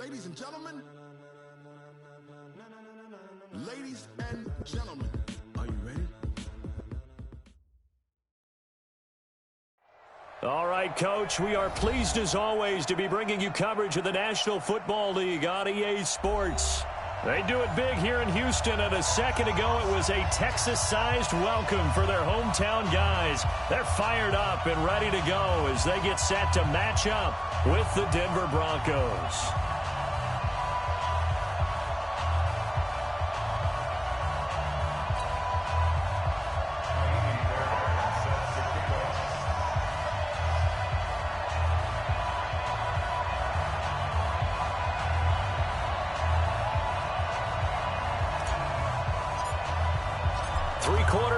Ladies and gentlemen. Ladies and gentlemen. Are you ready? All right, Coach, we are pleased as always to be bringing you coverage of the National Football League on EA Sports. They do it big here in Houston, and a second ago it was a Texas-sized welcome for their hometown guys. They're fired up and ready to go as they get set to match up with the Denver Broncos.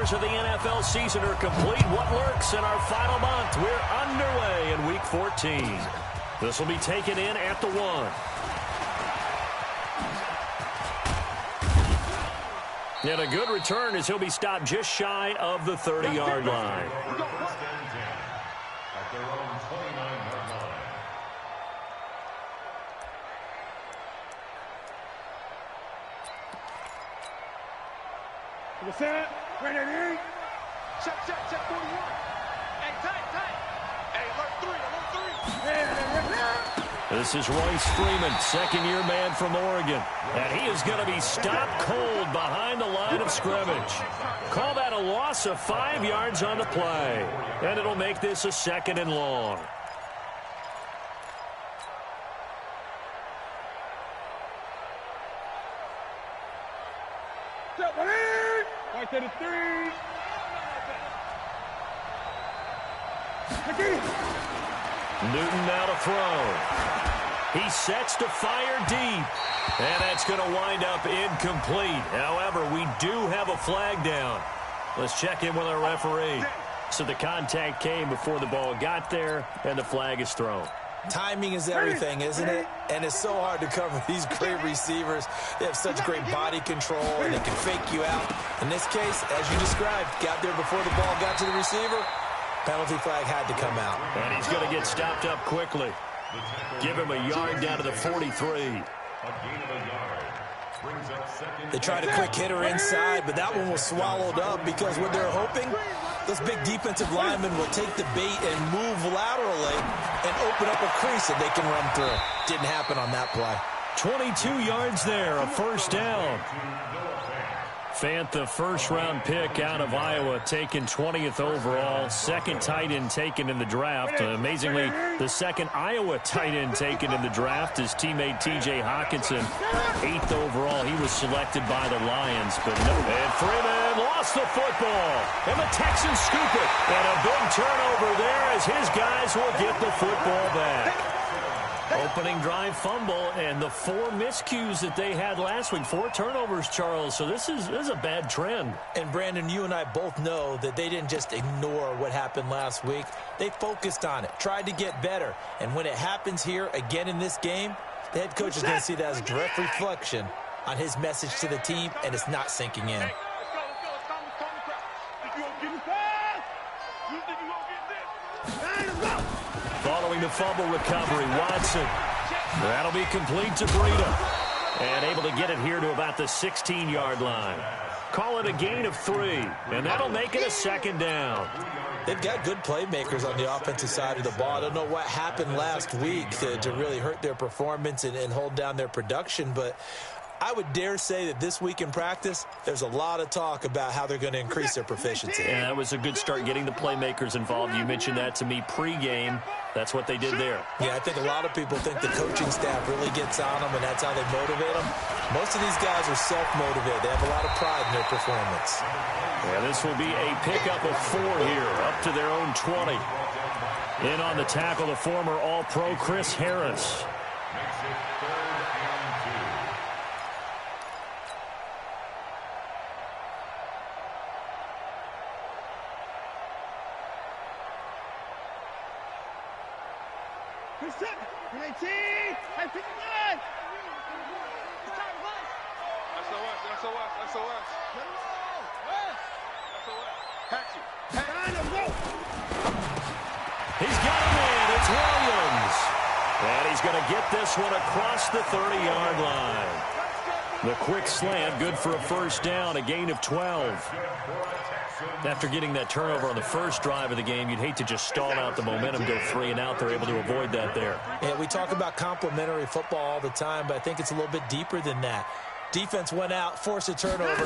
Of the NFL season are complete. What lurks in our final month? We're underway in Week 14. This will be taken in at the 1. And a good return as he'll be stopped just shy of the 30-yard line. What's that? Ready? Check 41. Hey, tight. Hey, alert 3. This is Royce Freeman, second-year man from Oregon. And he is going to be stopped cold behind the line of scrimmage. Call that a loss of 5 yards on the play. And it'll make this a 2nd and long. To the 3. Newton now to throw. He sets to fire deep. And that's going to wind up incomplete. However, we do have a flag down. Let's check in with our referee. So the contact came before the ball got there, and the flag is thrown. Timing is everything, isn't it? And it's so hard to cover these great receivers. They have such great body control, and they can fake you out. In this case, as you described, got there before the ball got to the receiver. Penalty flag had to come out. And he's going to get stopped up quickly. Give him a yard down to the 43. They tried a quick hitter inside, but that one was swallowed up because what they're hoping, those big defensive linemen will take the bait and move laterally and open up a crease that they can run through. Didn't happen on that play. 22 yards there, a first down. Fant, the first-round pick out of Iowa, taken 20th overall. Second tight end taken in the draft. Amazingly, the second Iowa tight end taken in the draft, his teammate T.J. Hawkinson. 8th overall, he was selected by the Lions, but no. And Freeman lost the football, and the Texans scoop it. And a big turnover there as his guys will get the football back. Opening drive fumble, and the 4 miscues that they had last week. 4 turnovers, Charles. So this is a bad trend. And, Brandon, you and I both know that they didn't just ignore what happened last week. They focused on it, tried to get better. And when it happens here again in this game, the head coach is going to see that as a direct reflection on his message to the team, and it's not sinking in. Following the fumble recovery, Watson. That'll be complete to Breida. And able to get it here to about the 16-yard line. Call it a gain of 3, and that'll make it a 2nd down. They've got good playmakers on the offensive side of the ball. I don't know what happened last week to really hurt their performance and hold down their production, but I would dare say that this week in practice, there's a lot of talk about how they're going to increase their proficiency. Yeah, that was a good start getting the playmakers involved. You mentioned that to me pregame. That's what they did there. Yeah, I think a lot of people think the coaching staff really gets on them, and that's how they motivate them. Most of these guys are self-motivated. They have a lot of pride in their performance. Yeah, this will be a pickup of 4 here, up to their own 20. In on the tackle, the former All-Pro Chris Harris. going to get this one across the 30-yard line. The quick slant, good for a first down, a gain of 12. After getting that turnover on the first drive of the game, you'd hate to just stall out the momentum, go 3 and out. They're able to avoid that there. Yeah, we talk about complementary football all the time, but I think it's a little bit deeper than that. Defense went out, forced a turnover,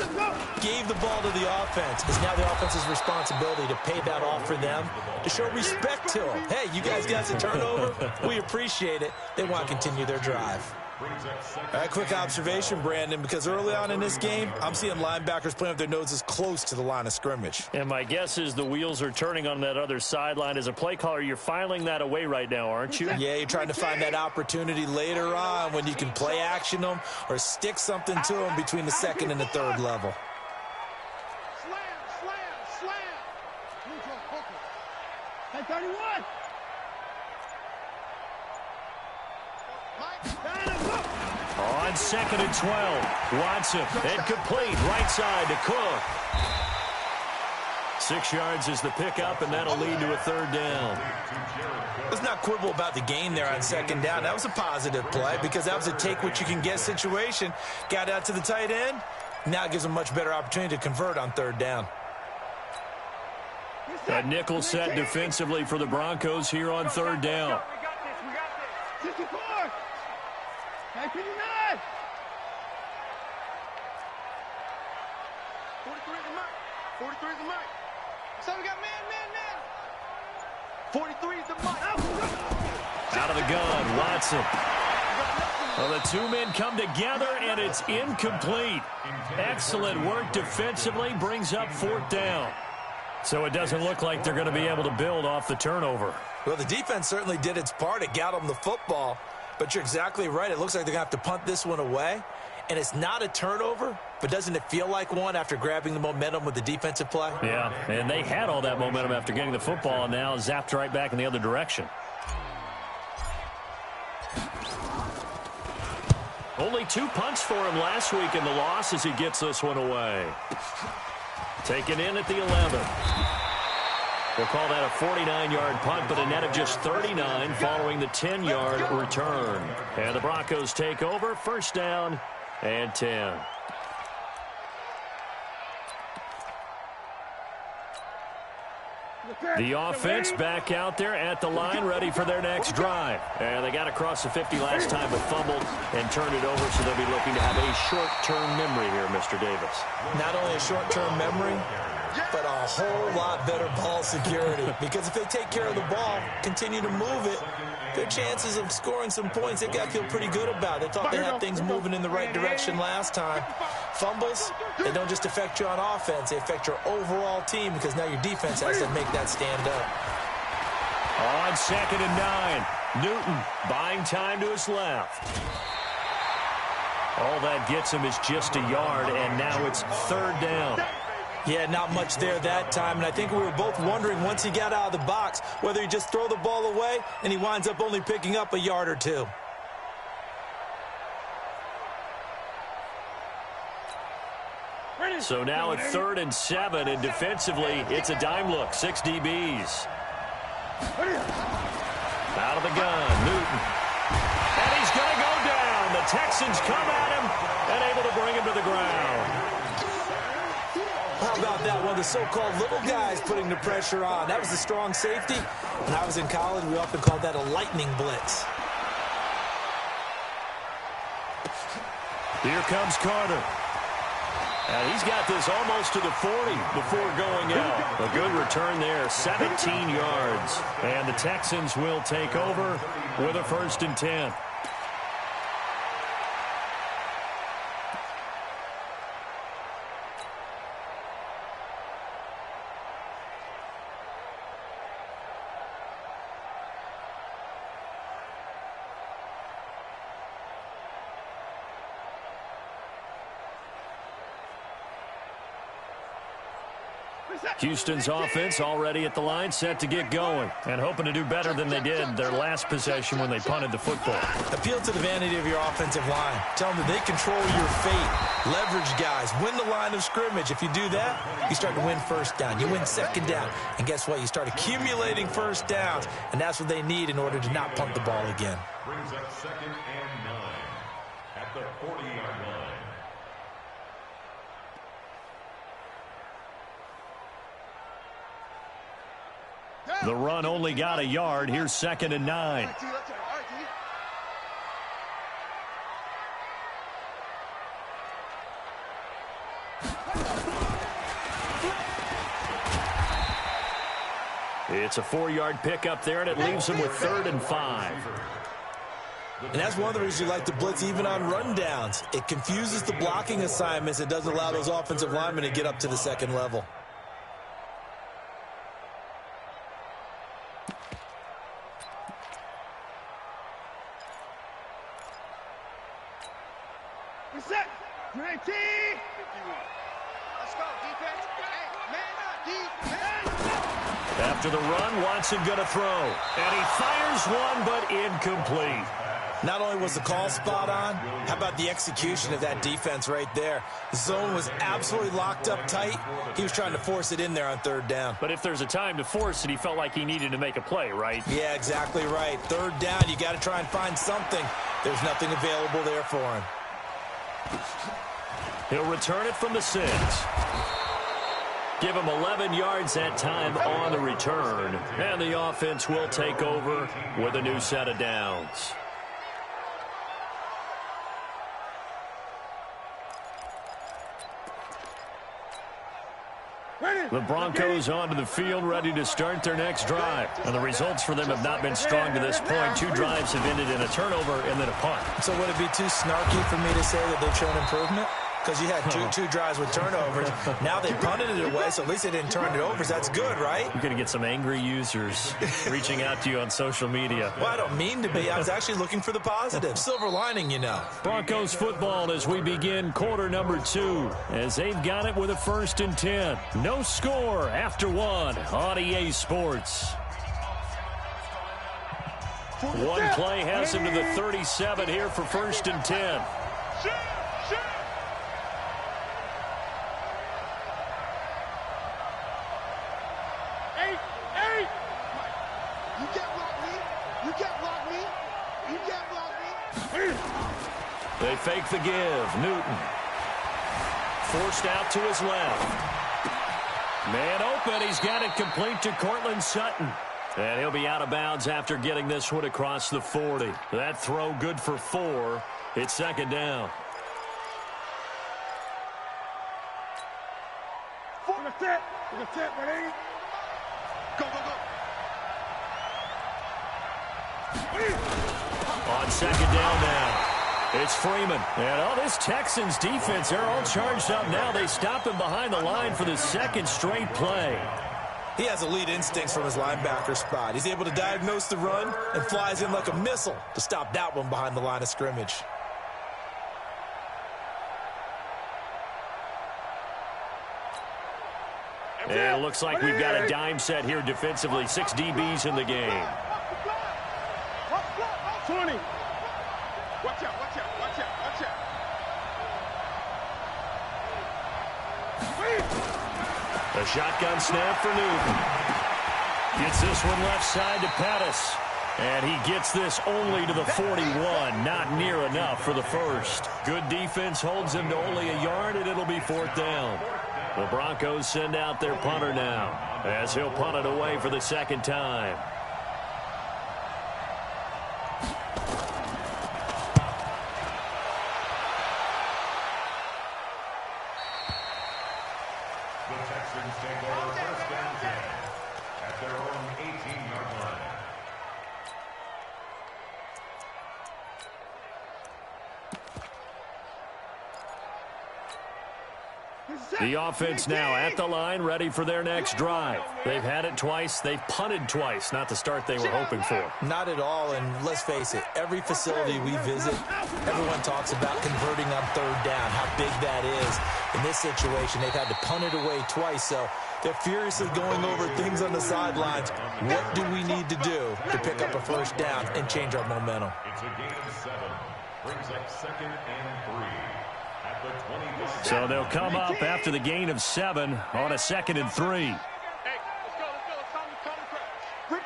gave the ball to the offense. It's now the offense's responsibility to pay that off for them, to show respect to them. Hey, you guys got the turnover. We appreciate it. They want to continue their drive. All right, quick observation, Brandon, because early on in this game, I'm seeing linebackers playing with their noses close to the line of scrimmage. And my guess is the wheels are turning on that other sideline. As a play caller, you're filing that away right now, aren't you? Yeah, you're trying to find that opportunity later on when you can play action them or stick something to them between the second and the third level. Slam, slam, slam. Neutral, focus. 10-31. On 2nd and 12, Watson, incomplete, right side to Cook. 6 yards is the pickup, and that'll lead to a third down. Let's not quibble about the gain there on second down. That was a positive play because that was a take-what-you-can-get situation. Got out to the tight end. Now it gives them a much better opportunity to convert on third down. A nickel set defensively for the Broncos here on third down. We got this. 64. 19-9. 43 is the mark. 43 is the mark. So we got man. 43 is the mark. Out of the gun, Watson. Well, the two men come together, and it's incomplete. Excellent work defensively, brings up fourth down. So it doesn't look like they're going to be able to build off the turnover. Well, the defense certainly did its part. It got them the football. But you're exactly right. It looks like they're going to have to punt this one away. And it's not a turnover, but doesn't it feel like one after grabbing the momentum with the defensive play? Yeah, and they had all that momentum after getting the football, and now zapped right back in the other direction. Only 2 punts for him last week in the loss as he gets this one away. Taken in at the 11. We'll call that a 49-yard punt, but a net of just 39 following the 10-yard return. And the Broncos take over, first down and 10. The offense back out there at the line, ready for their next drive. And they got across the 50 last time, but fumbled and turned it over, so they'll be looking to have a short-term memory here, Mr. Davis. Not only a short-term memory, but a whole lot better ball security. Because if they take care of the ball, continue to move it, their chances of scoring some points, they got to feel pretty good about it. They thought they had things moving in the right direction last time. Fumbles, they don't just affect you on offense, they affect your overall team because now your defense has to make that stand up. On 2nd and 9, Newton buying time to his left. All that gets him is just a yard, and now it's third down. Yeah, not much there that time, and I think we were both wondering once he got out of the box whether he just throw the ball away and he winds up only picking up a yard or two. So now at 3rd and 7, and defensively, it's a dime look, 6 DBs. Out of the gun, Newton. And he's going to go down. The Texans come at him and able to bring him to the ground. How about that? One of the so-called little guys putting the pressure on. That was the strong safety. When I was in college, we often called that a lightning blitz. Here comes Carter. And he's got this almost to the 40 before going out. A good return there, 17 yards. And the Texans will take over with a 1st and 10. Houston's offense already at the line, set to get going, and hoping to do better than they did their last possession when they punted the football. Appeal to the vanity of your offensive line. Tell them that they control your fate. Leverage guys. Win the line of scrimmage. If you do that, you start to win first down. You win second down. And guess what? You start accumulating first downs, and that's what they need in order to not punt the ball again. Brings up 2nd and 9 at the 40-yard line. The run only got a yard. Here's 2nd and 9. It's a 4-yard pickup there, and it leaves them with 3rd and 5. And that's one of the reasons you like to blitz even on rundowns. It confuses the blocking assignments. It doesn't allow those offensive linemen to get up to the second level. Reset. 19. 51. Let's go, defense. Hey, man up, defense. After the run, Watson going to throw. And he fires one, but incomplete. Not only was the call spot on, how about the execution of that defense right there? The zone was absolutely locked up tight. He was trying to force it in there on 3rd down. But if there's a time to force it, he felt like he needed to make a play, right? Yeah, exactly right. 3rd down, you got to try and find something. There's nothing available there for him. He'll return it from the 6. Give him 11 yards that time on the return. And the offense will take over with a new set of downs. The Broncos onto the field, ready to start their next drive. And the results for them have not been strong to this point. 2 drives have ended in a turnover and then a punt. So would it be too snarky for me to say that they've shown improvement? Because you had two drives with turnovers. Now they punted it away, so at least they didn't turn it over. So that's good, right? You're going to get some angry users reaching out to you on social media. Well, I don't mean to be. I was actually looking for the positive. Silver lining, you know. Broncos football as we begin quarter number 2. As they've got it with a 1st and 10. No score after 1 on EA Sports. One play has him to the 37 here for 1st and 10. They fake the give. Newton. Forced out to his left. Man open. He's got it complete to Cortland Sutton. And he'll be out of bounds after getting this one across the 40. That throw good for 4. It's 2nd down. Ready? Go, go, go. On 2nd down now. It's Freeman. And this Texans defense, they're all charged up now. They stop him behind the line for the 2nd straight play. He has elite instincts from his linebacker spot. He's able to diagnose the run and flies in like a missile to stop that one behind the line of scrimmage. And it looks like we've got a dime set here defensively. 6 DBs in the game. 20. Watch out, watch out, watch out, watch out. A shotgun snap for Newton. Gets this one left side to Pettis. And he gets this only to the 41. Not near enough for the 1st. Good defense holds him to only a yard, and it'll be 4th down. The Broncos send out their punter now, as he'll punt it away for the 2nd time. The Texans take over 1st and 10 at their own 18-yard line. The offense now at the line, ready for their next drive. They've had it twice. They've punted twice. Not the start they were hoping for. Not at all, and let's face it, every facility we visit, everyone talks about converting on 3rd down, how big that is. In this situation, they've had to punt it away twice, so They're furiously going over things on the sidelines. What do we need to do to pick up a first down and change our momentum? It's a gain of 7. Brings up 2nd and 3. At the 25. So they'll come up after the gain of 7 on a 2nd and 3. Hey, let's go. It's time to crash.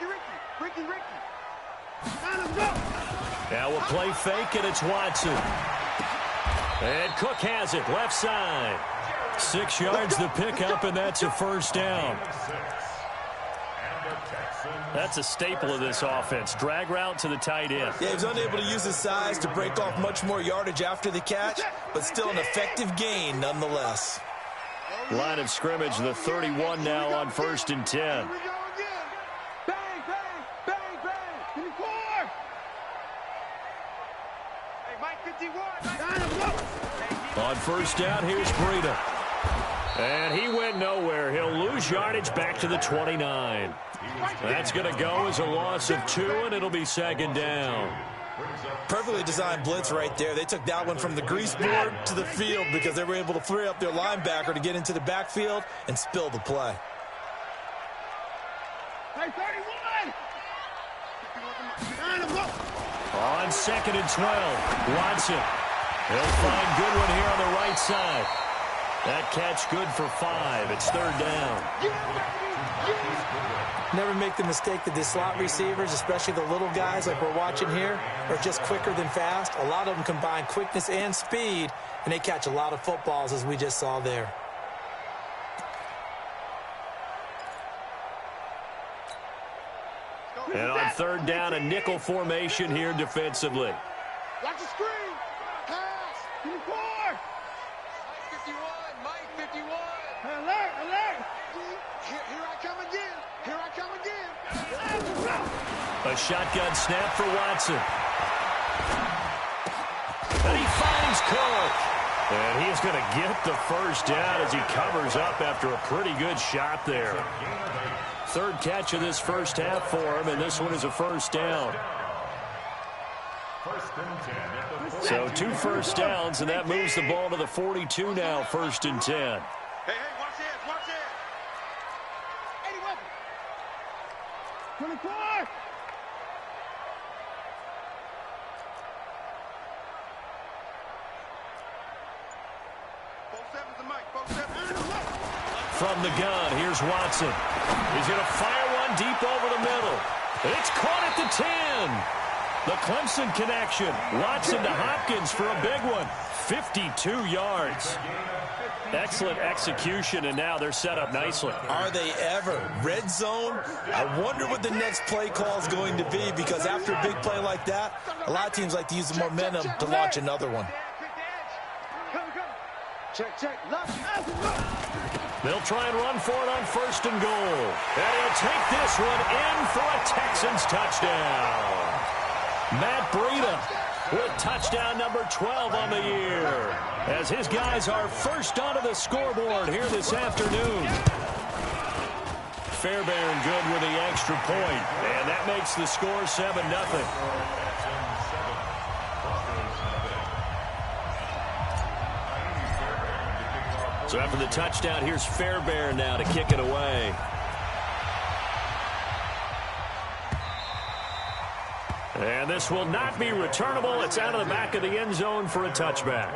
Ricky. Now let's go. Now we'll play fake, and it's Watson. And Cook has it, left side. 6 yards the pickup, and that's a first down. That's a staple of this offense. Drag route to the tight end. Yeah, he was unable to use his size to break off much more yardage after the catch, but still an effective gain nonetheless. Line of scrimmage, the 31 now on 1st and 10. Here we go again. Bang. Give me 4. Hey, Mike 51. Now let's go. On 1st down, here's Breida. And he went nowhere. He'll lose yardage back to the 29. That's going to go as a loss of 2, and it'll be 2nd down. Perfectly designed blitz right there. They took that one from the grease board to the field because they were able to free up their linebacker to get into the backfield and spill the play. Hey, 31. Now let's go. On 2nd and 12, Watson. He'll find Goodwin here on the right side. That catch good for 5. It's 3rd down. Never make the mistake that the slot receivers, especially the little guys like we're watching here, are just quicker than fast. A lot of them combine quickness and speed, and they catch a lot of footballs, as we just saw there. And on 3rd down, a nickel formation here defensively. Watch the screen. Pass. Give me 4. Mike 51. Alert. Here I come again. A shotgun snap for Watson. And he finds Cook. And he's going to get the first down as he covers up after a pretty good shot there. 3rd catch of this first half for him, and this one is a first down. So 2 first downs, and that moves the ball to the 42 now, 1st and 10. Hey, watch this. 80 weapon. 24. From the gun, here's Watson. He's going to fire one deep over the middle. It's caught at the 10. The Clemson connection. Watson to Hopkins for a big one. 52 yards. Excellent execution, and now they're set up nicely. Are they ever? Red zone? I wonder what the next play call is going to be, because after a big play like that, a lot of teams like to use the momentum to launch another one. Check. They'll try and run for it on 1st and goal. And he'll take this one in for a Texans touchdown. Matt Breida with touchdown number 12 on the year, as his guys are first onto the scoreboard here this afternoon. Fairbairn good with the extra point, and that makes the score 7-0. So after the touchdown, here's Fairbairn now to kick it away. And this will not be returnable. It's out of the back of the end zone for a touchback.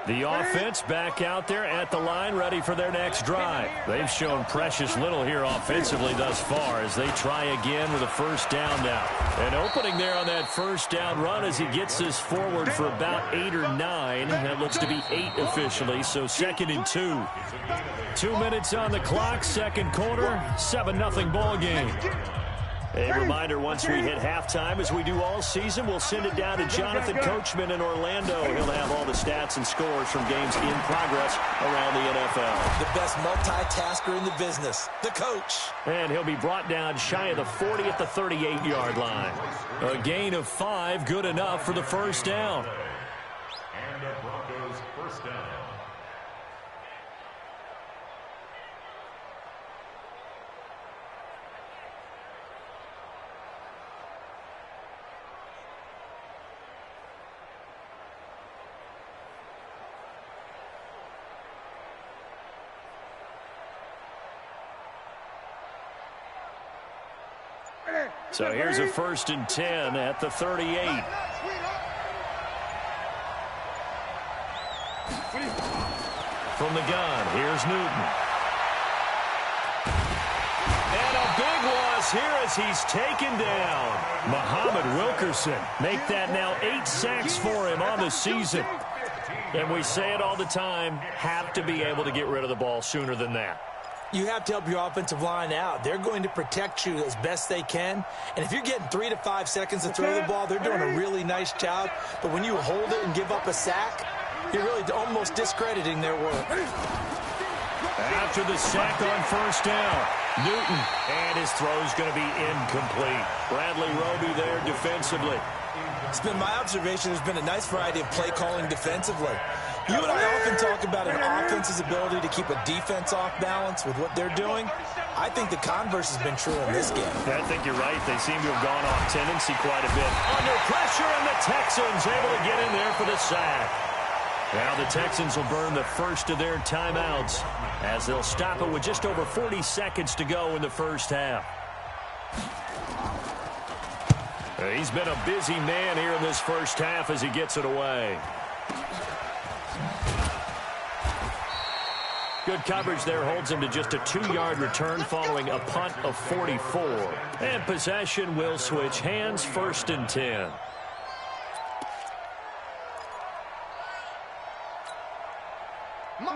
The offense back out there at the line, ready for their next drive. They've shown precious little here offensively thus far as they try again with a first down now. And opening there on that first down run as he gets this forward for about 8 or 9. That looks to be 8 officially, so 2nd and 2. 2 minutes on the clock, 2nd quarter, 7-0 ball game. A reminder, once we hit halftime, as we do all season, we'll send it down to Jonathan Coachman in Orlando. He'll have all the stats and scores from games in progress around the NFL. The best multitasker in the business, the coach. And he'll be brought down shy of the 40 at the 38-yard line. A gain of 5, good enough for the first down. And the Broncos first down. So here's a 1st and 10 at the 38. From the gun, here's Newton. And a big loss here as he's taken down. Muhammad Wilkerson. Make that now 8 sacks for him on the season. And we say it all the time, have to be able to get rid of the ball sooner than that. You have to help your offensive line out. They're going to protect you as best they can. And if you're getting 3 to 5 seconds to throw the ball, they're doing a really nice job. But when you hold it and give up a sack, you're really almost discrediting their work. After the sack on 1st down, Newton, and his throw's going to be incomplete. Bradley Roby there defensively. It's been my observation there's been a nice variety of play calling defensively. You and I often talk about an offense's ability to keep a defense off balance with what they're doing. I think the converse has been true in this game. I think you're right. They seem to have gone off tendency quite a bit. Under pressure, and the Texans able to get in there for the sack. Now the Texans will burn the first of their timeouts as they'll stop it with just over 40 seconds to go in the first half. He's been a busy man here in this first half as he gets it away. Good coverage there holds him to just a 2-yard return following a punt of 44. And possession will switch hands, 1st and 10.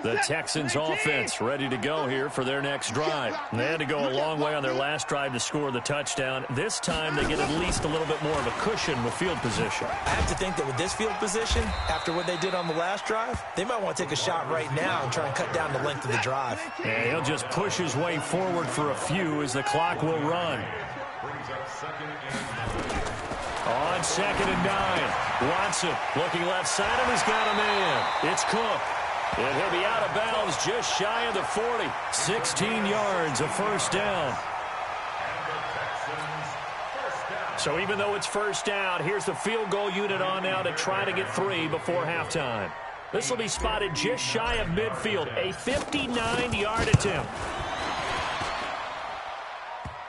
The Texans offense ready to go here for their next drive. They had to go a long way on their last drive to score the touchdown. This time they get at least a little bit more of a cushion with field position. I have to think that with this field position, after what they did on the last drive, they might want to take a shot right now and try and cut down the length of the drive. And he'll just push his way forward for a few as the clock will run. On 2nd and 9, Watson looking left side and he's got a man. It's Cook. And he'll be out of bounds just shy of the 40. 16 yards, a 1st down. So even though it's 1st down, here's the field goal unit on now to try to get 3 before halftime. This will be spotted just shy of midfield. A 59-yard attempt.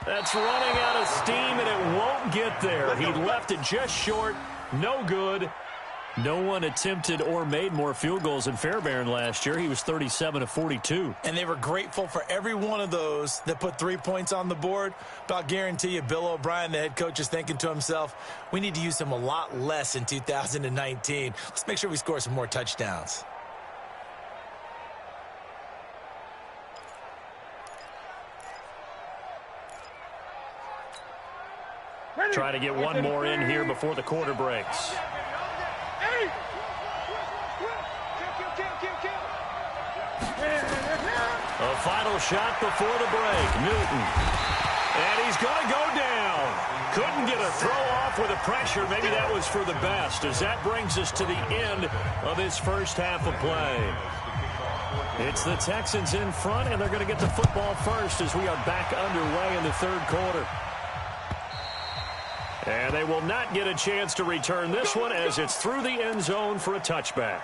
That's running out of steam, and it won't get there. He left it just short. No good. No one attempted or made more field goals than Fairbairn last year. He was 37 of 42. And they were grateful for every one of those that put 3 points on the board. But I'll guarantee you, Bill O'Brien, the head coach, is thinking to himself, we need to use him a lot less in 2019. Let's make sure we score some more touchdowns. Try to get one more in here before the quarter breaks. A final shot before the break. Newton. And he's going to go down. Couldn't get a throw off with the pressure. Maybe that was for the best, as that brings us to the end of this first half of play. It's the Texans in front, and they're going to get the football first as we are back underway in the 3rd quarter. And they will not get a chance to return this one as it's through the end zone for a touchback.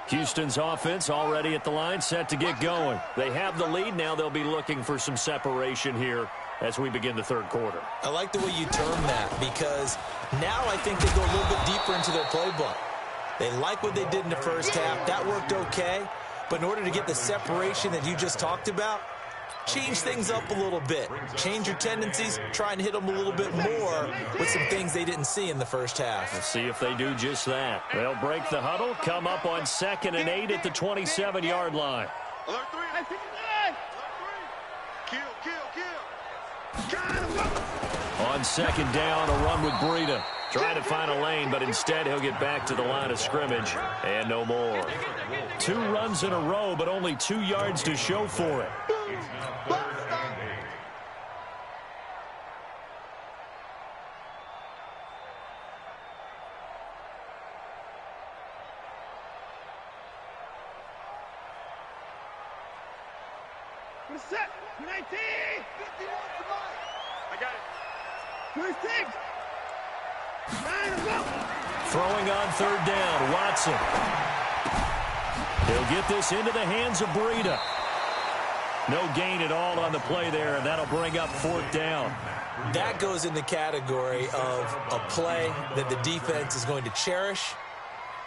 Houston's offense already at the line, set to get going. They have the lead. Now they'll be looking for some separation here as we begin the 3rd quarter. I like the way you term that, because now I think they go a little bit deeper into their playbook. They like what they did in the first half. That worked okay. But in order to get the separation that you just talked about, change things up a little bit. Change your tendencies, try and hit them a little bit more with some things they didn't see in the first half. We'll see if they do just that. They'll break the huddle, come up on 2nd and 8 at the 27-yard line. Alert 3. Kill. On 2nd down, a run with Breida. Trying to find a lane, but instead he'll get back to the line of scrimmage. And no more. 2 runs in a row, but only 2 yards to show for it. Set. 19. 51. I got it. 26. 9 and go. Throwing on 3rd down, Watson. He'll get this into the hands of Breida. No gain at all on the play there, and that'll bring up 4th down. That goes in the category of a play that the defense is going to cherish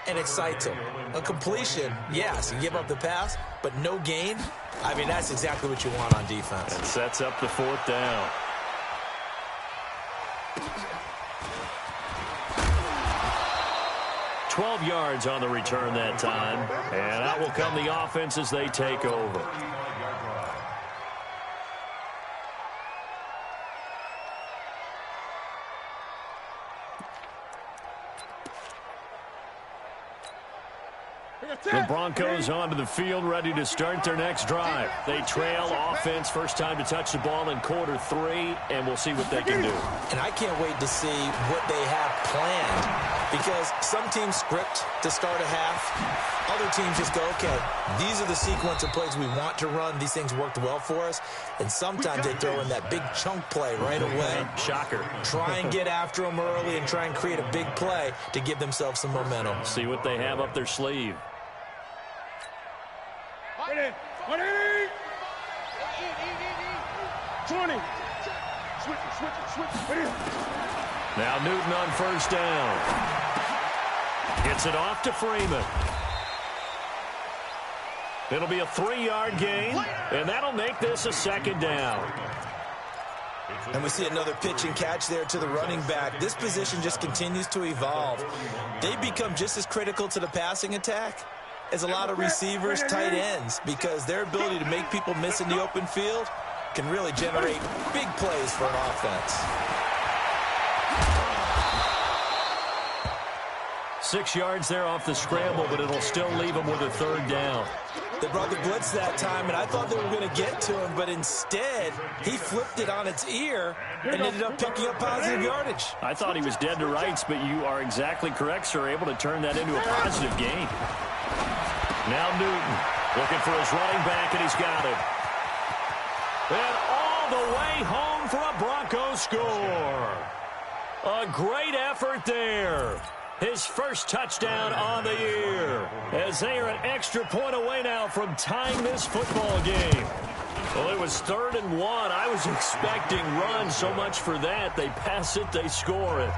and excites them. A completion, yes, you give up the pass, but no gain. I mean, that's exactly what you want on defense. And sets up the 4th down. $12 yards on the return that time, and that will come the offense as they take over. The Broncos onto the field, ready to start their next drive. They trail offense, first time to touch the ball in quarter 3, and we'll see what they can do. And I can't wait to see what they have planned, because some teams script to start a half. Other teams just go, okay, these are the sequence of plays we want to run. These things worked well for us. And sometimes they throw in that big chunk play right away. Shocker. Try and get after them early and try and create a big play to give themselves some momentum. See what they have up their sleeve. 20. Switch. Now Newton on first down. Gets it off to Freeman. It'll be a 3-yard gain, and that'll make this a 2nd down. And we see another pitch and catch there to the running back. This position just continues to evolve. They become just as critical to the passing attack as a lot of receivers, tight ends, because their ability to make people miss in the open field can really generate big plays for an offense. 6 yards there off the scramble, but it'll still leave him with a 3rd down. They brought the blitz that time, and I thought they were going to get to him, but instead, he flipped it on its ear and ended up picking up positive yardage. I thought he was dead to rights, but you are exactly correct, sir, able to turn that into a positive gain. Now Newton looking for his running back, and he's got him. And all the way home for a Broncos score. A great effort there. His first touchdown on the year, as they are an extra point away now from tying this football game. Well, it was 3rd and 1. I was expecting runs, so much for that. They pass it, they score it.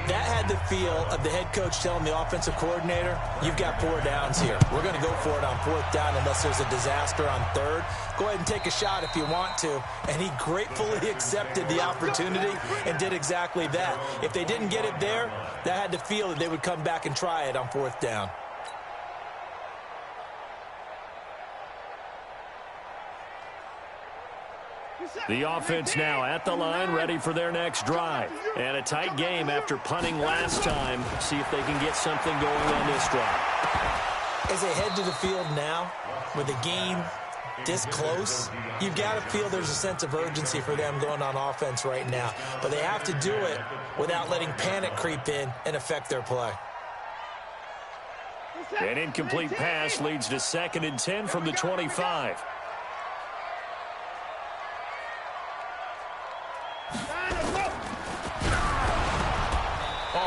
That had the feel of the head coach telling the offensive coordinator, you've got 4 downs here. We're going to go for it on 4th down unless there's a disaster on 3rd. Go ahead and take a shot if you want to. And he gratefully accepted the opportunity and did exactly that. If they didn't get it there, that had the feel that they would come back and try it on 4th down. The offense now at the line, ready for their next drive. And a tight game after punting last time. See if they can get something going on this drive. As they head to the field now, with the game this close, you've got to feel there's a sense of urgency for them going on offense right now. But they have to do it without letting panic creep in and affect their play. An incomplete pass leads to 2nd and 10 from the 25.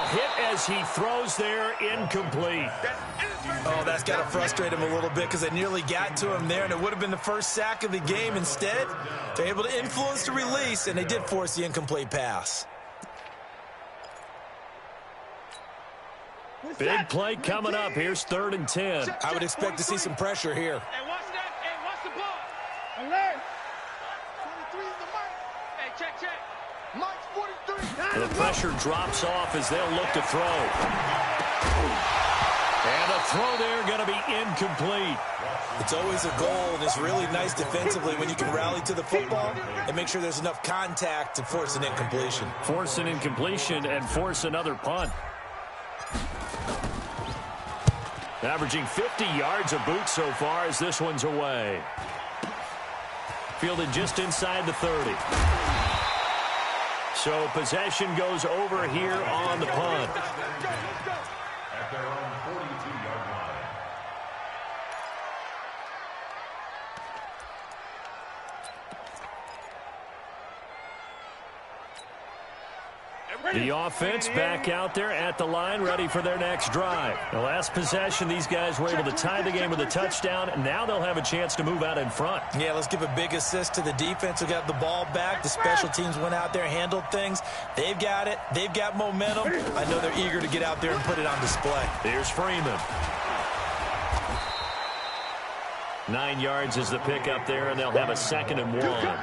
Hit as he throws there, incomplete. Oh, that's got to frustrate him a little bit because they nearly got to him there, and it would have been the first sack of the game. Instead, they're able to influence the release, and they did force the incomplete pass. Big play coming up. Here's 3rd and 10. I would expect to see some pressure here. Hey, watch that. Hey, watch the ball. Alert. 23 is the mic. Hey, check. Mike's 43. The pressure drops off as they'll look to throw. And a throw there going to be incomplete. It's always a goal, and it's really nice defensively when you can rally to the football and make sure there's enough contact to force an incompletion. Force an incompletion and force another punt. Averaging 50 yards a boot so far as this one's away. Fielded just inside the 30. So possession goes over here on the punt. At their own 42-yard line. The offense back out there at the line, ready for their next drive. The last possession, these guys were able to tie the game with a touchdown, and now they'll have a chance to move out in front. Yeah, let's give a big assist to the defense who got the ball back. The special teams went out there, handled things. They've got it. They've got momentum. I know they're eager to get out there and put it on display. Here's Freeman. 9 yards is the pick up there, and they'll have a 2nd and 1.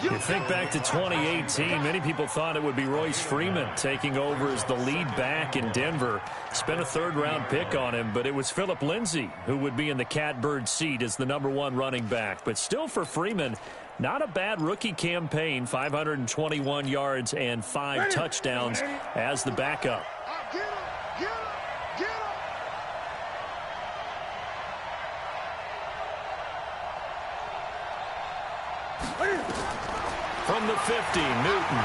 You think back to 2018, many people thought it would be Royce Freeman taking over as the lead back in Denver. Spent a 3rd-round pick on him, but it was Phillip Lindsay who would be in the catbird seat as the #1 running back. But still for Freeman, not a bad rookie campaign, 521 yards and 5 touchdowns as the backup. From the 50, Newton.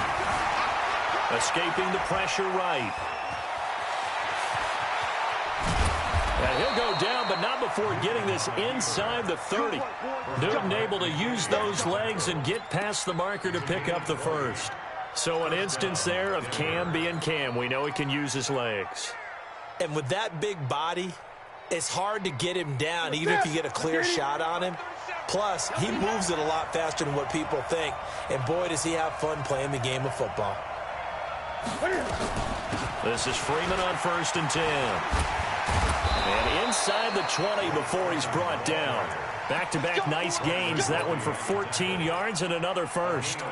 Escaping the pressure right. And he'll go down, but not before getting this inside the 30. Newton able to use those legs and get past the marker to pick up the 1st. So an instance there of Cam being Cam. We know he can use his legs. And with that big body, it's hard to get him down, even if you get a clear shot on him. Plus, he moves it a lot faster than what people think. And boy, does he have fun playing the game of football. This is Freeman on 1st and 10. And inside the 20 before he's brought down. Back-to-back nice gains. That one for 14 yards and another 1st.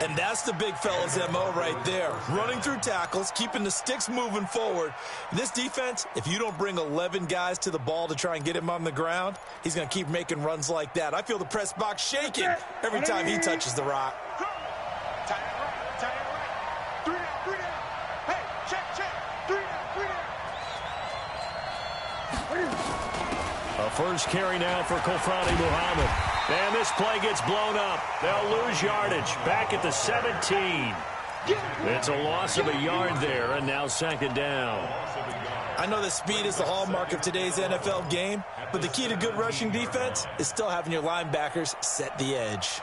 And that's the big fella's MO right there. Running through tackles, keeping the sticks moving forward. This defense, if you don't bring 11 guys to the ball to try and get him on the ground, he's going to keep making runs like that. I feel the press box shaking every time he touches the rock. Tight end right, tight end right. 3 down, 3 down. Hey, check. 3 down, 3 down. A 1st carry now for Kofrani Muhammad. And this play gets blown up. They'll lose yardage. Back at the 17. It's a loss of a yard there, and now 2nd down. I know that speed is the hallmark of today's NFL game, but the key to good rushing defense is still having your linebackers set the edge.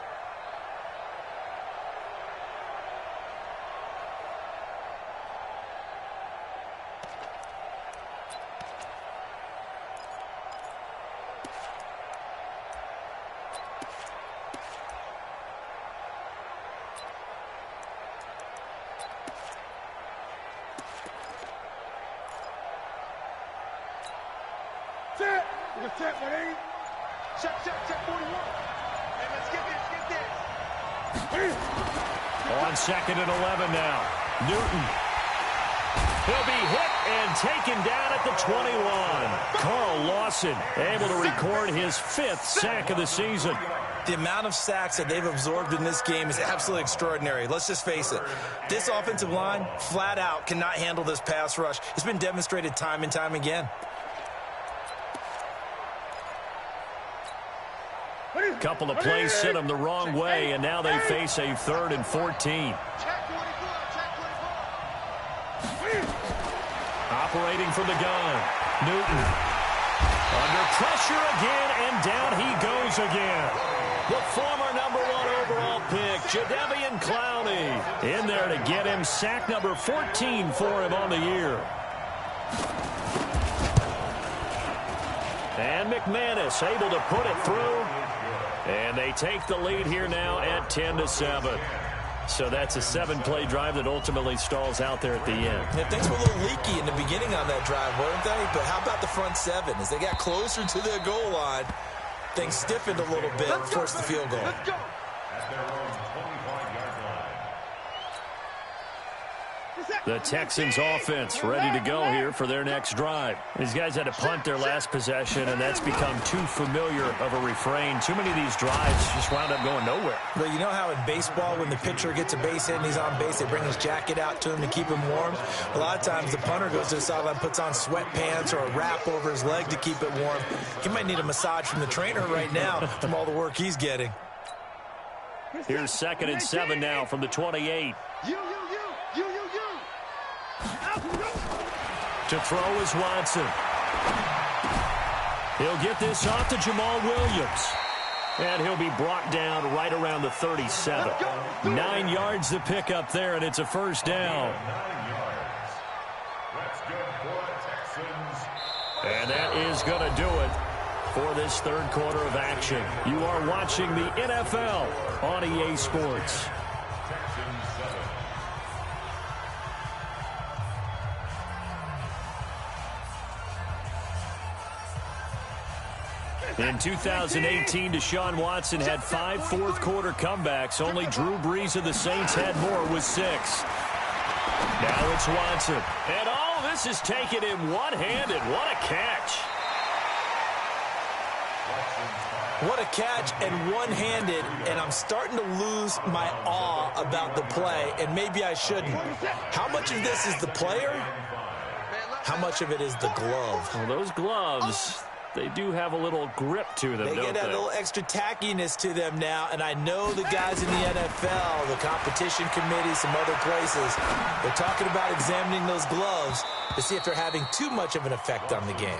Check 41. Hey, let's get this. On 2nd and 11 now. Newton. He'll be hit and taken down at the 21. Carl Lawson able to record his 5th sack of the season. The amount of sacks that they've absorbed in this game is absolutely extraordinary. Let's just face it. This offensive line, flat out, cannot handle this pass rush. It's been demonstrated time and time again. Couple of plays sent them the wrong way, and now they face a 3rd and 14. Operating from the gun. Newton. Under pressure again, and down he goes again. The former #1 overall pick, Jadeveon Clowney, in there to get him sack number 14 for him on the year. And McManus able to put it through. And they take the lead here now at 10-7. So that's a 7-play drive that ultimately stalls out there at the end. Yeah, things were a little leaky in the beginning on that drive, weren't they? But how about the front 7? As they got closer to their goal line, things stiffened a little bit, forced the field goal. At their own 25-yard line. The Texans offense ready to go here for their next drive. These guys had to punt their last possession, and that's become too familiar of a refrain. Too many of these drives just wound up going nowhere. Well, you know how in baseball, when the pitcher gets a base hit and he's on base, they bring his jacket out to him to keep him warm? A lot of times the punter goes to the sideline, puts on sweatpants or a wrap over his leg to keep it warm. He might need a massage from the trainer right now from all the work he's getting. Here's 2nd and 7 now from the 28. You. To throw is Watson. He'll get this off to Jamal Williams. And he'll be brought down right around the 37. 9 yards to pick up there, and it's a first down. 9 yards. That's good for the Texans. And that is going to do it for this third quarter of action. You are watching the NFL on EA Sports. Texans 7. In 2018, Deshaun Watson had 5 fourth-quarter comebacks. Only Drew Brees of the Saints had more with 6. Now it's Watson. And all this is taken in one-handed. What a catch. What a catch and one-handed, and I'm starting to lose my awe about the play, and maybe I shouldn't. How much of this is the player? How much of it is the glove? Well, those gloves, they do have a little grip to them, They don't get that they? little extra tackiness to them now, and I know the guys in the NFL, the competition committee, some other places, they're talking about examining those gloves to see if they're having too much of an effect on the game.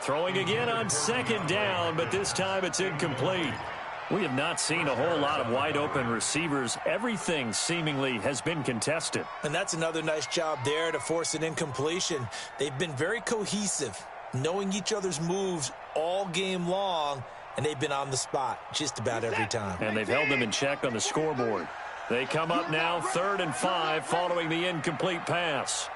Throwing again on second down, but this time it's incomplete. We have not seen a whole lot of wide-open receivers. Everything seemingly has been contested. And that's another nice job there to force an incompletion. They've been very cohesive, knowing each other's moves all game long, and they've been on the spot just about every time. And they've held them in check on the scoreboard. They come up now 3rd and 5 following the incomplete pass.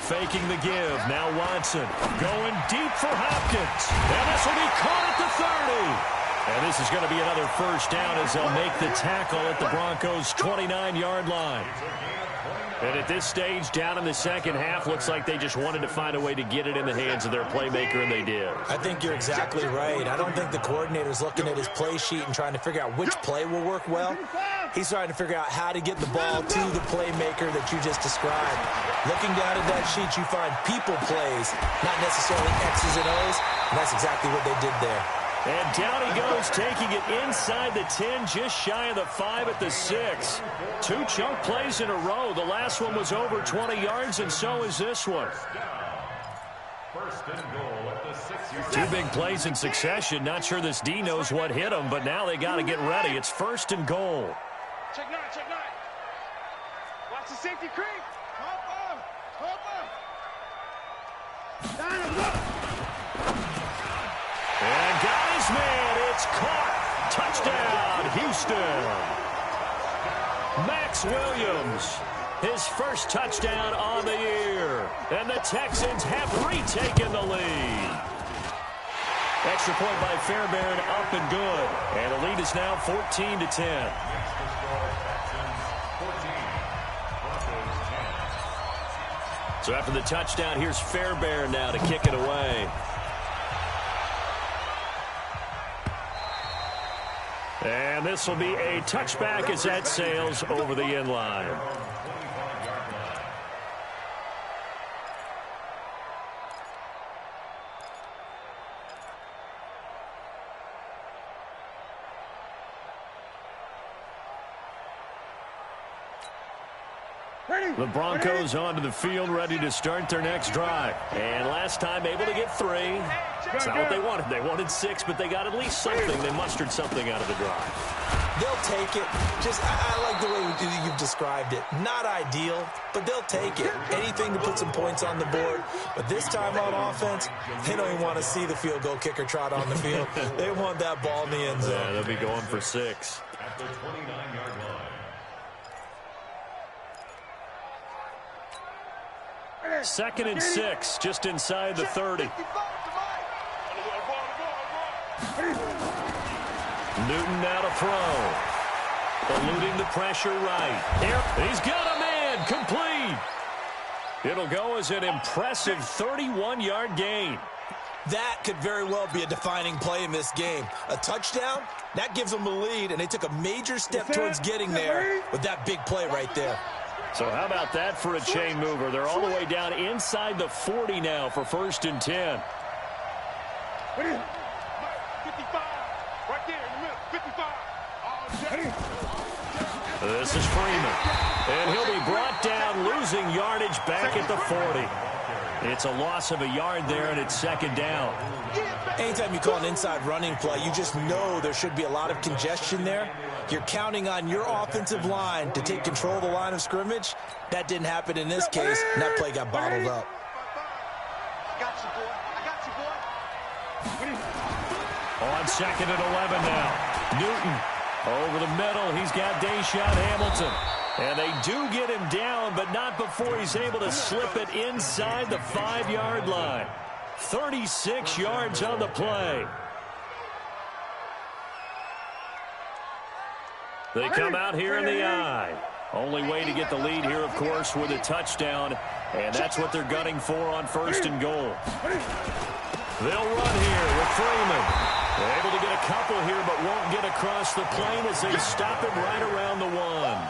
Faking the give. Now Watson going deep for Hopkins. And this will be caught at the 30. And this is going to be another first down as they'll make the tackle at the Broncos' 29-yard line. And at this stage, down in the second half, looks like they just wanted to find a way to get it in the hands of their playmaker, and they did. I think you're exactly right. I don't think the coordinator's looking at his play sheet and trying to figure out which play will work well. He's trying to figure out how to get the ball to the playmaker that you just described. Looking down at that sheet, you find people plays, not necessarily X's and O's, and that's exactly what they did there. And down he goes, taking it inside the 10, just shy of the 5 at the 6. 2 chunk plays in a row. The last one was over 20 yards, and so is this one. First and goal at the 6. 2 big plays in succession. Not sure this D knows what hit him, but now they got to get ready. It's 1st and goal. Check 9, check 9. Watch the safety creep. And got his man. It's caught. Touchdown, Houston. Max Williams, his first touchdown on the year. And the Texans have retaken the lead. Extra point by Fairbairn, up and good. And the lead is now 14-10. So after the touchdown, here's Fairbairn now to kick it away. And this will be a touchback as that sails over the end line. The Broncos onto the field, ready to start their next drive. And last time able to get 3. It's not what they wanted. They wanted 6, but they got at least something. They mustered something out of the drive. They'll take it. I like the way you've described it. Not ideal, but they'll take it. Anything to put some points on the board. But this time on offense, they don't even want to see the field goal kicker trot on the field. They want that ball in the end zone. Yeah, they'll be going for 6. At the 29-yard line. Second and 6, just inside the 30. Newton now to throw. Eluding the pressure right. He's got a man. Complete. It'll go as an impressive 31-yard gain. That could very well be a defining play in this game. A touchdown, that gives them the lead, and they took a major step towards getting there with that big play right there. So how about that for a chain mover? They're all the way down inside the 40 now for 1st and 10. 55. Right there in the middle. 55. This is Freeman. And he'll be brought down, losing yardage back at the 40. It's a loss of a yard there, and it's second down. Anytime you call an inside running play, you just know there should be a lot of congestion there. You're counting on your offensive line to take control of the line of scrimmage. That didn't happen in this case, and that play got bottled up. I got you, boy. I got you, boy. On second and 11 now. Newton over the middle. He's got Deshaun Hamilton. And they do get him down, but not before he's able to slip it inside the 5-yard line. 36 yards on the play. They come out here in the I. Only way to get the lead here, of course, with a touchdown. And that's what they're gunning for on first and goal. They'll run here with Freeman. They're able to get a couple here, but won't get across the plane as they stop him right around the 1.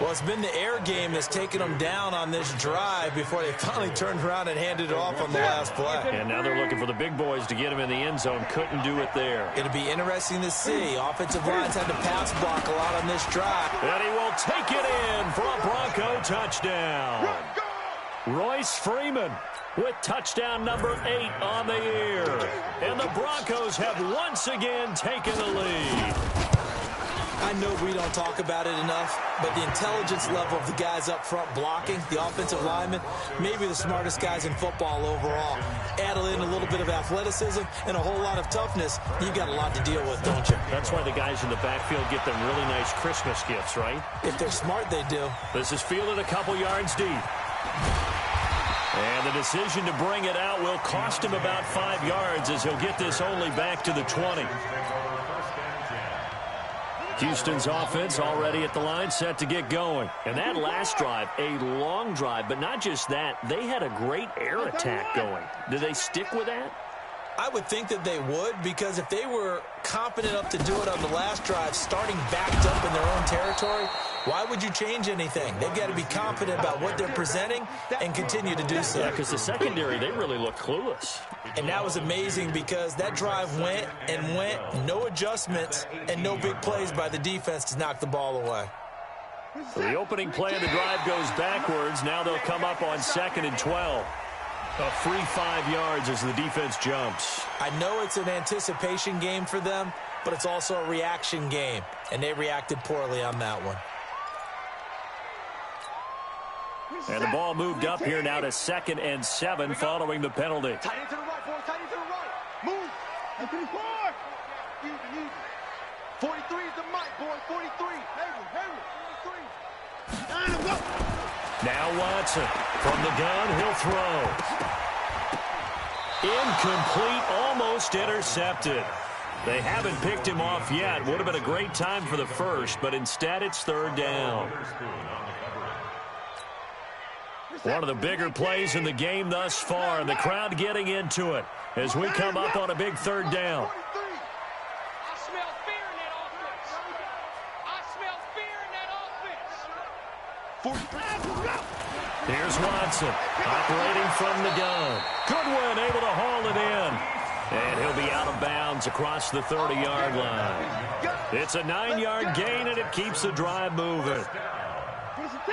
Well, it's been the air game that's taken them down on this drive before they finally turned around and handed it off on the last play. And now they're looking for the big boys to get him in the end zone. Couldn't do it there. It'll be interesting to see. Offensive lines had to pass block a lot on this drive. And he will take it in for a Bronco touchdown. Royce Freeman with touchdown number 8 on the year. And the Broncos have once again taken the lead. I know we don't talk about it enough, but the intelligence level of the guys up front blocking, the offensive linemen, maybe the smartest guys in football overall. Add in a little bit of athleticism and a whole lot of toughness, you've got a lot to deal with, don't you? That's why the guys in the backfield get them really nice Christmas gifts, right? If they're smart, they do. This is fielded a couple yards deep. And the decision to bring it out will cost him about 5 yards as he'll get this only back to the 20. Houston's offense already at the line, set to get going. And that last drive, a long drive, but not just that. They had a great air attack going. Did they stick with that? I would think that they would, because if they were confident enough to do it on the last drive, starting backed up in their own territory, why would you change anything? They've got to be confident about what they're presenting and continue to do so. Yeah, because the secondary, they really looked clueless. And that was amazing because that drive went and went, no adjustments, and no big plays by the defense to knock the ball away. So the opening play of the drive goes backwards. Now they'll come up on second and 12. A free 5 yards as the defense jumps. I know it's an anticipation game for them, but it's also a reaction game, and they reacted poorly on that one. And the ball moved up here now to second and 7 following the penalty. Tight end to the right, boy. Tight end to the right. Move. And to the forward. Easy. 43 is the mic, boy. 43. Hurry. 43. Now Watson from the gun. He'll throw. Incomplete, almost intercepted. They haven't picked him off yet. Would have been a great time for the first, but instead it's third down. One of the bigger plays in the game thus far, and the crowd getting into it as we come up on a big third down. I smell fear in that offense. I smell fear in that offense. Here's Watson operating from the gun. Goodwin able to haul it in. And he'll be out of bounds across the 30-yard line. It's a 9-yard gain, and it keeps the drive moving.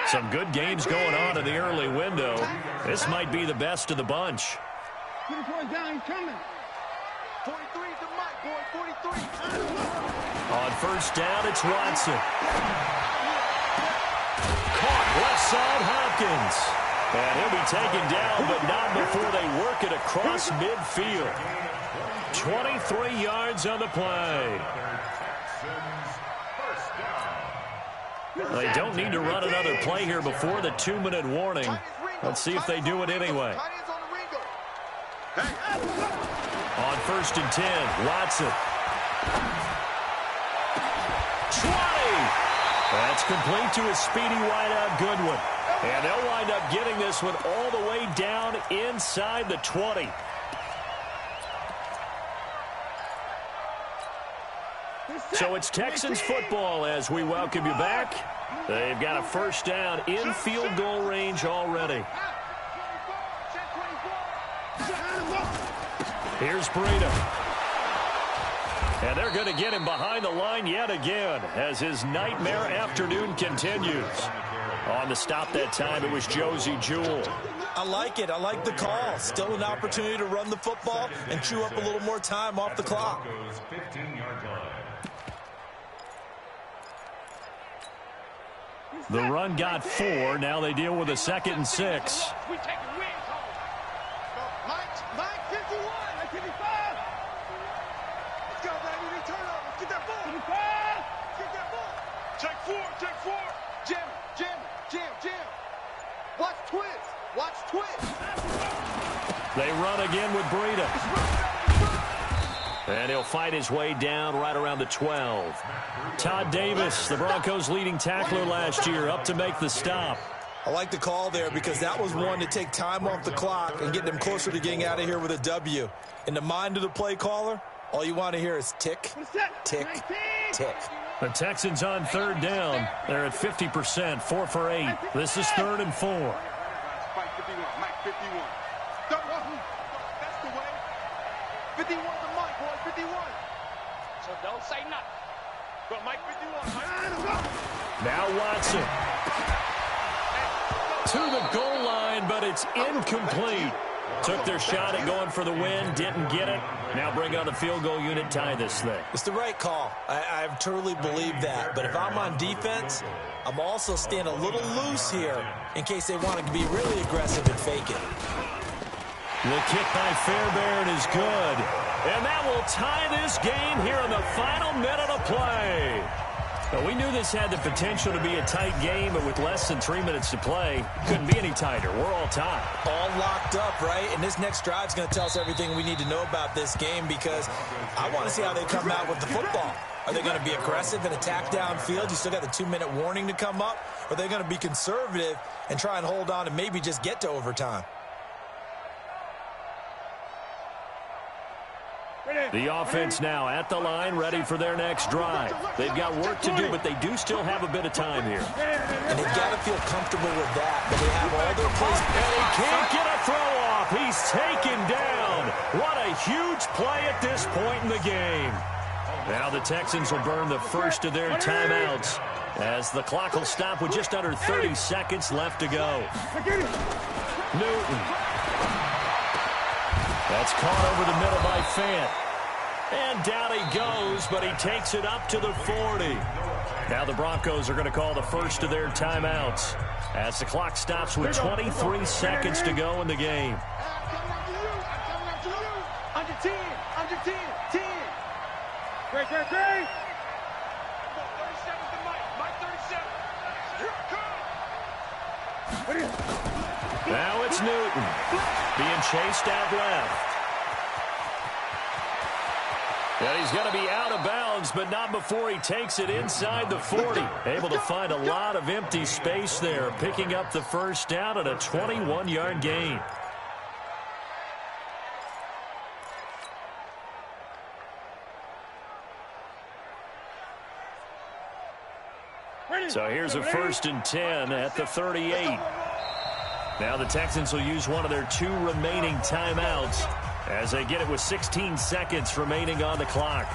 Some good games going on in the early window. This might be the best of the bunch. 24 down, he's coming. 43 is the mic, boy. 43. On first down, it's Watson. Caught left side, Hopkins. And he'll be taken down, but not before they work it across midfield. 23 yards on the play. They don't need to run another play here before the 2-minute warning. Let's see if they do it anyway. On first and 10, Watson. 20! That's complete to a speedy wideout Goodwin. And they'll wind up getting this one all the way down inside the 20. So it's Texans football as we welcome you back. They've got a first down in field goal range already. Here's Breida. And they're going to get him behind the line yet again as his nightmare afternoon continues. On the stop that time, it was Josie Jewell. I like it. I like the call. Still an opportunity to run the football and chew up a little more time off the clock. 15-yard line. The run got 4. Now they deal with a 2nd and 6. We take the wins home. Mike, 51. 55. Let's go, baby. We turn over. Let's get that ball. 55. Get that ball. Take 4. Jam. Watch twist. They run again with Breida. And he'll fight his way down right around the 12. Todd Davis, the Broncos' leading tackler last year, up to make the stop. I like the call there because that was one to take time off the clock and get them closer to getting out of here with a W. In the mind of the play caller, all you want to hear is tick, tick, tick. The Texans on 3rd down. They're at 50%, 4 for 8. This is 3rd and 4. Mike 51. That's the way. 51 to Mike, boy. 51. So don't say nothing. But Mike 51. Now Watson. To the goal line, but it's incomplete. Took their shot at going for the win, didn't get it. Now bring on the field goal unit, tie this thing. It's the right call. I truly believe that. But if I'm on defense, I'm also staying a little loose here in case they want to be really aggressive and fake it. The kick by Fairbairn is good. And that will tie this game here in the final minute of play. Well, we knew this had the potential to be a tight game, but with less than 3 minutes to play, couldn't be any tighter. We're all tied. All locked up, right? And this next drive is going to tell us everything we need to know about this game because I want to see how they come out with the football. Are they going to be aggressive and attack downfield? You still got the 2-minute warning to come up? Or are they going to be conservative and try and hold on and maybe just get to overtime? The offense now at the line, ready for their next drive. They've got work to do, but they do still have a bit of time here. And they've got to feel comfortable with that, but they have all their plays. And he can't get a throw off. He's taken down. What a huge play at this point in the game. Now the Texans will burn the first of their timeouts as the clock will stop with just under 30 seconds left to go. Newton. That's caught over the middle by Fant. And down he goes, but he takes it up to the 40. Now the Broncos are going to call the first of their timeouts as the clock stops with 23 seconds to go in the game. Under 10. 10. Great. 37 to Mike. Mike 37. Here it comes. Now it's Newton being chased out left. And he's going to be out of bounds, but not before he takes it inside the 40. Able to find a lot of empty space there, picking up the first down at a 21-yard gain. So here's a 1st and 10 at the 38. Now the Texans will use one of their 2 remaining timeouts as they get it with 16 seconds remaining on the clock.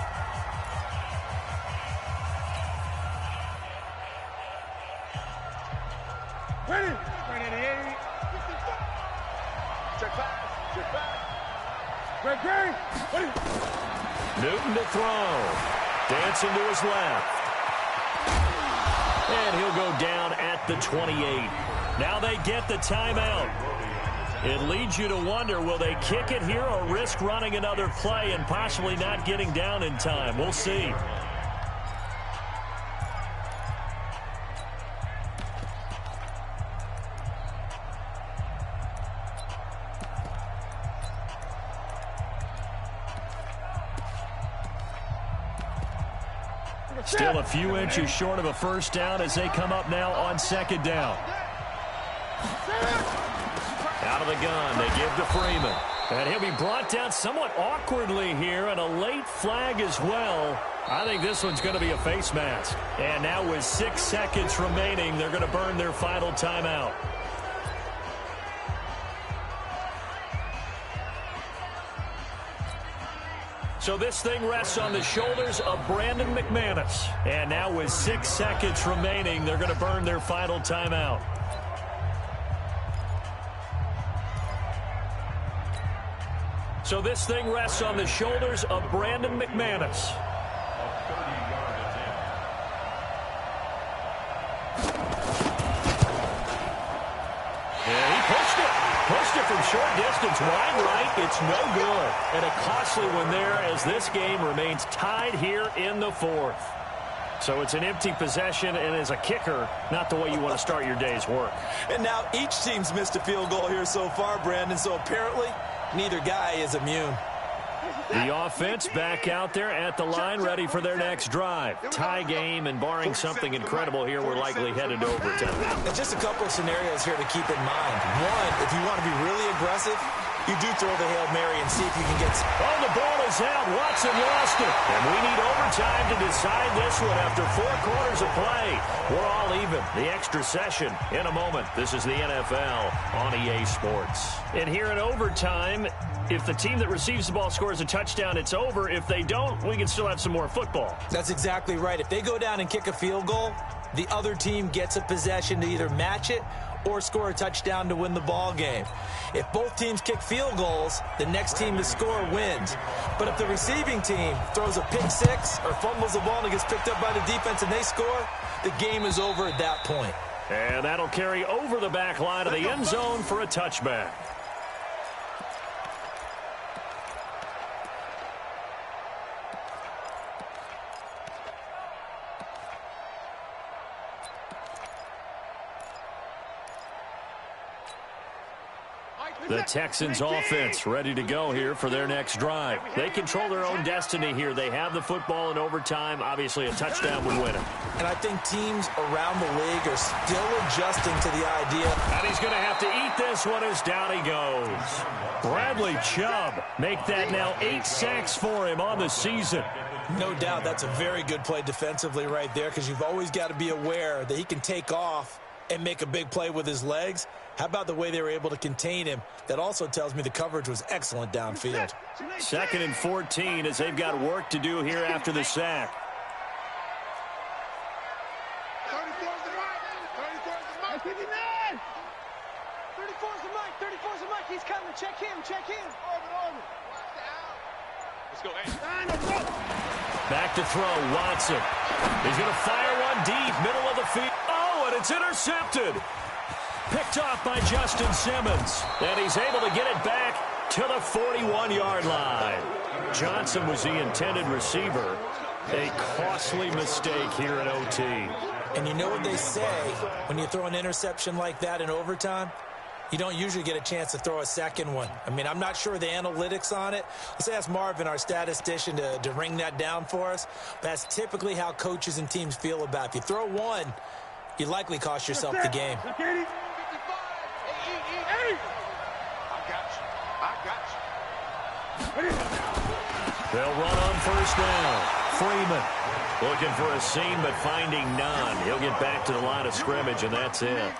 Ready. Check back. Great. Newton to throw. Dancing to his left. And he'll go down at the 28. Now they get the timeout. It leads you to wonder, will they kick it here or risk running another play and possibly not getting down in time? We'll see. Still a few inches short of a first down as they come up now on 2nd down. Out of the gun, they give to Freeman. And he'll be brought down somewhat awkwardly here, and a late flag as well. I think this one's going to be a face mask. And now with 6 seconds remaining, they're going to burn their final timeout. So this thing rests on the shoulders of Brandon McManus. And now with 6 seconds remaining, they're going to burn their final timeout. So this thing rests on the shoulders of Brandon McManus. Yeah, he pushed it. Pushed it from short distance, wide right. It's no good. And a costly one there as this game remains tied here in the 4th. So it's an empty possession, and as a kicker, not the way you want to start your day's work. And now each team's missed a field goal here so far, Brandon, so apparently neither guy is immune. The offense back out there at the line, ready for their next drive. Tie game, and barring something incredible here, we're likely headed to overtime. And just a couple of scenarios here to keep in mind. One, if you want to be really aggressive, you do throw the Hail Mary and see if you can get... Oh, the ball is out. Watson lost it. And we need overtime to decide this one after 4 quarters of play. We're all even. The extra session in a moment. This is the NFL on EA Sports. And here in overtime, if the team that receives the ball scores a touchdown, it's over. If they don't, we can still have some more football. That's exactly right. If they go down and kick a field goal, the other team gets a possession to either match it or score a touchdown to win the ball game. If both teams kick field goals, the next team to score wins. But if the receiving team throws a pick six or fumbles the ball and it gets picked up by the defense and they score, the game is over at that point. And that'll carry over the back line of the end zone for a touchback. The Texans offense ready to go here for their next drive. They control their own destiny here. They have the football in overtime. Obviously, a touchdown would win it. And I think teams around the league are still adjusting to the idea. And he's going to have to eat this one as down he goes. Bradley Chubb make that now 8 sacks for him on the season. No doubt that's a very good play defensively right there, because you've always got to be aware that he can take off and make a big play with his legs. How about the way they were able to contain him? That also tells me the coverage was excellent downfield. 2nd and 14 as they've got work to do here after the sack. 34's the mic. 34's the mic. 59. 34's the mic. 34's the mic. He's coming. Check him. Check him. Orbit. Let's go. Hey. Back to throw. Watson. He's going to fire one deep. Middle of the field. Oh, and it's intercepted. Picked off by Justin Simmons. And he's able to get it back to the 41-yard line. Johnson was the intended receiver. A costly mistake here in OT. And you know what they say when you throw an interception like that in overtime? You don't usually get a chance to throw a second one. I mean, I'm not sure the analytics on it. Let's ask Marvin, our statistician, to ring that down for us. That's typically how coaches and teams feel about it. If you throw one, you likely cost yourself the game. They'll run on first down. Freeman looking for a seam, but finding none. He'll get back to the line of scrimmage, and that's it.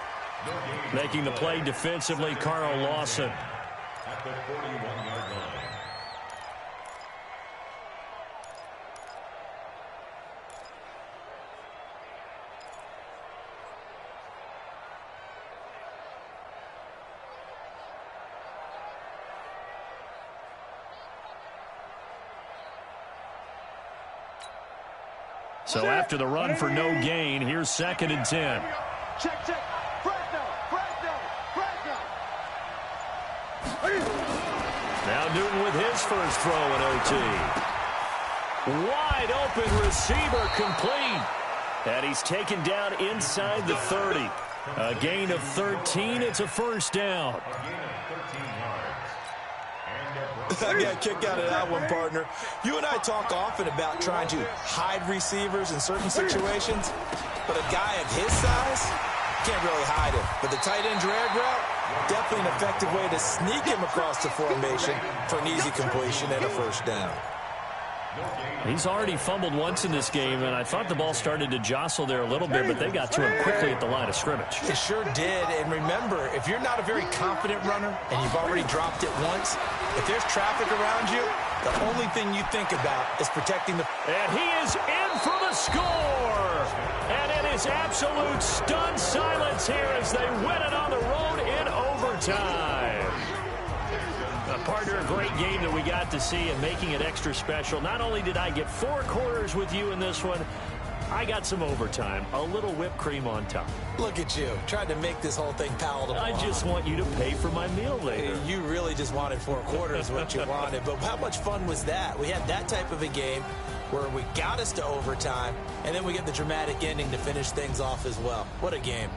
Making the play defensively, Carl Lawson. At the 41-yard line. So after the run for no gain, here's 2nd and 10. Check. Fresno. Now Newton with his first throw in OT. Wide open receiver complete. And he's taken down inside the 30. A gain of 13. It's a first down. I got a kick out of that one, partner. You and I talk often about trying to hide receivers in certain situations, but a guy of his size can't really hide him. But the tight end drag route, definitely an effective way to sneak him across the formation for an easy completion and a first down. He's already fumbled once in this game, and I thought the ball started to jostle there a little bit, but they got to him quickly at the line of scrimmage. It sure did, and remember, if you're not a very confident runner and you've already dropped it once, if there's traffic around you, the only thing you think about is protecting the... And he is in for the score. And it is absolute stunned silence here as they win it on the road in overtime. Partner, a great game that we got to see, and making it extra special. Not only did I get 4 quarters with you in this one, I got some overtime, a little whipped cream on top. Look at you, trying to make this whole thing palatable. I just want you to pay for my meal later. You really just wanted 4 quarters, what you wanted. But how much fun was that? We had that type of a game where we got us to overtime, and then we get the dramatic ending to finish things off as well. What a game.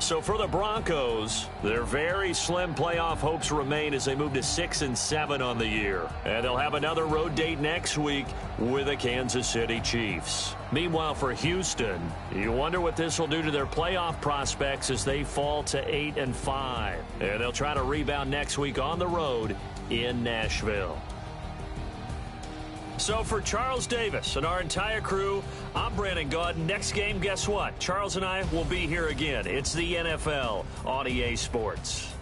So for the Broncos, their very slim playoff hopes remain as they move to 6-7 on the year. And they'll have another road date next week with the Kansas City Chiefs. Meanwhile, for Houston, you wonder what this will do to their playoff prospects as they fall to 8-5. And they'll try to rebound next week on the road in Nashville. So for Charles Davis and our entire crew, I'm Brandon Gaudin. Next game, guess what? Charles and I will be here again. It's the NFL on EA Sports.